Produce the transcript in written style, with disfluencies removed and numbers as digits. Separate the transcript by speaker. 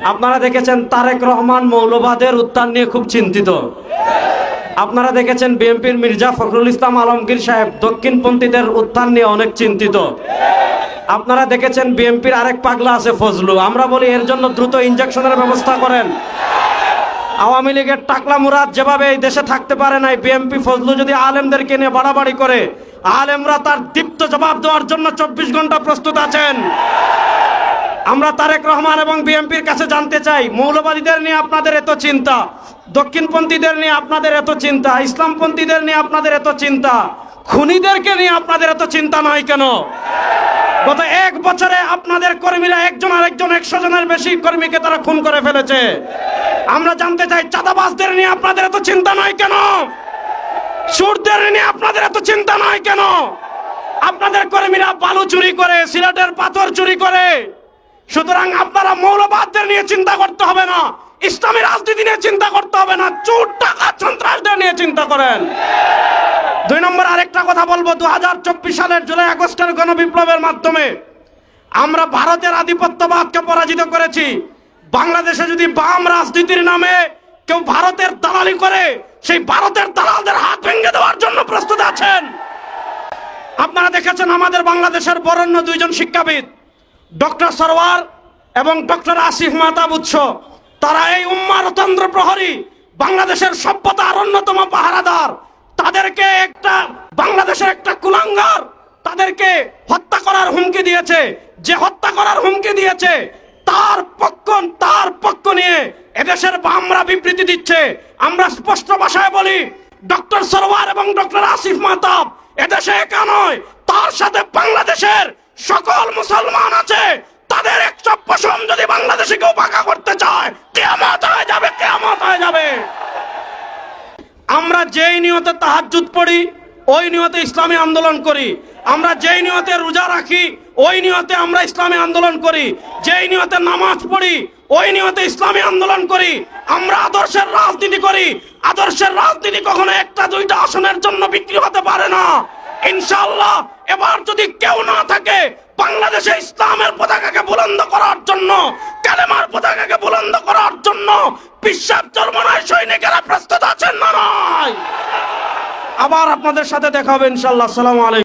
Speaker 1: আপনারা দেখেছেন তারেক রহমান মৌলবাদের উত্থান নিয়ে খুব চিন্তিত। আপনারা দেখেছেন বিএনপির মির্জা ফখরুল ইসলাম আলমগীর সাহেব দক্ষিণপন্থীদের উত্থান নিয়ে অনেক চিন্তিত। আপনারা দেখেছেন বিএনপির আরেক পাগলা আছে ফজলু, আমরা বলি এর জন্য দ্রুত ইনজেকশনের ব্যবস্থা করেন। আওয়ামী লীগের টাকলা মুরাদ যেভাবে এই দেশে থাকতে পারে নাই, বিএনপি ফজলু যদি আলেমদেরকে নিয়ে বাড়াবাড়ি করে, আলেমরা তার দীপ্ত জবাব দেওয়ার জন্য 24 ঘন্টা প্রস্তুত আছেন। আমরা তারেক রহমান এবং বিএনপির কাছে জানতে চাই, মৌলবাদীদের নিয়ে আপনাদের এত চিন্তা, দক্ষিণপন্থীদের নিয়ে আপনাদের এত চিন্তা, ইসলামপন্থীদের নিয়ে আপনাদের এত চিন্তা, খুনিদেরকে নিয়ে আপনাদের এত চিন্তা নয় কেন? গত 1 বছরে আপনাদের কর্মীরা একজন আরেকজন 100 জনের বেশি কর্মীকে তারা খুন করে ফেলেছে। আমরা জানতে চাই, চাঁদাবাজদের নিয়ে আপনাদের এত চিন্তা নয় কেন? সুরদের নিয়ে আপনাদের এত চিন্তা নয় কেন? আপনাদের কর্মীরা বালু চুরি করে, সিলেটের পাথর চুরি করে। সুতরাং আপনারা মৌলবাদদের নিয়ে চিন্তা করতে হবে না, ইসলামী রাজনীতি নিয়ে চিন্তা করতে হবে না, চোর টাকা সন্ত্রাসদের নিয়ে চিন্তা করেন। 2 নম্বর আরেকটা কথা বলবো, 2024 সালের জুলাই আগস্টের গণবিপ্লবের মাধ্যমে আমরা ভারতের আধিপত্যবাদকে পরাজিত করেছি। বাংলাদেশে যদি বাম রাজনীতির নামে কেউ ভারতের দালালি করে, সেই ভারতের দালালদের হাত ভেঙে দেওয়ার জন্য প্রস্তুত আছেন। আপনারা দেখেছেন আমাদের বাংলাদেশের বরেণ্য 2 জন শিক্ষাবিদ, ডক্টর সরওয়ার এবং ডক্টর আসিফ মাহতাব উৎস, তারা এই উম্মারতন্ত্র প্রহরী, বাংলাদেশের সভ্যতার অন্যতম পাহারাদার। তাদেরকে বাংলাদেশের একটা কুলাঙ্গার তাদেরকে হত্যা করার হুমকি দিয়েছে। যে হত্যা করার হুমকি দিয়েছে তার পক্ষ নিয়ে এদেশের বামরা বিবৃতি দিচ্ছে। আমরা স্পষ্ট ভাষায় বলি, ডক্টর সরওয়ার এবং ডক্টর আসিফ মাহতাব এদেশে একা নয়, তার সাথে বাংলাদেশের সকল মুসলমান আছে। তাদের একটা পশম যদি বাংলাদেশে কেউ বাঁকা করতে চায়, কিয়ামত হয়ে যাবে, কিয়ামত হয়ে যাবে। আমরা যেই নিয়তে তাহাজ্জুদ পড়ি, ওই নিয়তে ইসলামী আন্দোলন করি। আমরা যেই নিয়তে রোজা রাখি, ওই নিয়তে আমরা ইসলামী আন্দোলন করি। যেই নিয়তে নামাজ পড়ি, ওই নিয়তে ইসলামী আন্দোলন করি। আমরা আদর্শের রাজনীতি করি। আদর্শের রাজনীতি কখনো 1-2টা আসনের জন্য বিক্রি হতে পারে না। ইনশাআল্লাহ এবার যদি কেউ না থাকে বাংলাদেশে ইসলামের পতাকাকে বুলন্দ করার জন্য, কালেমার পতাকাকে বুলন্দ করার জন্য, বিশ্বাস চরমনায় সৈনিকেরা প্রস্তুত আছেন না নয়? আবার আপনাদের সাথে দেখা হবে ইনশাআল্লাহ। আসসালামু আলাইকুম।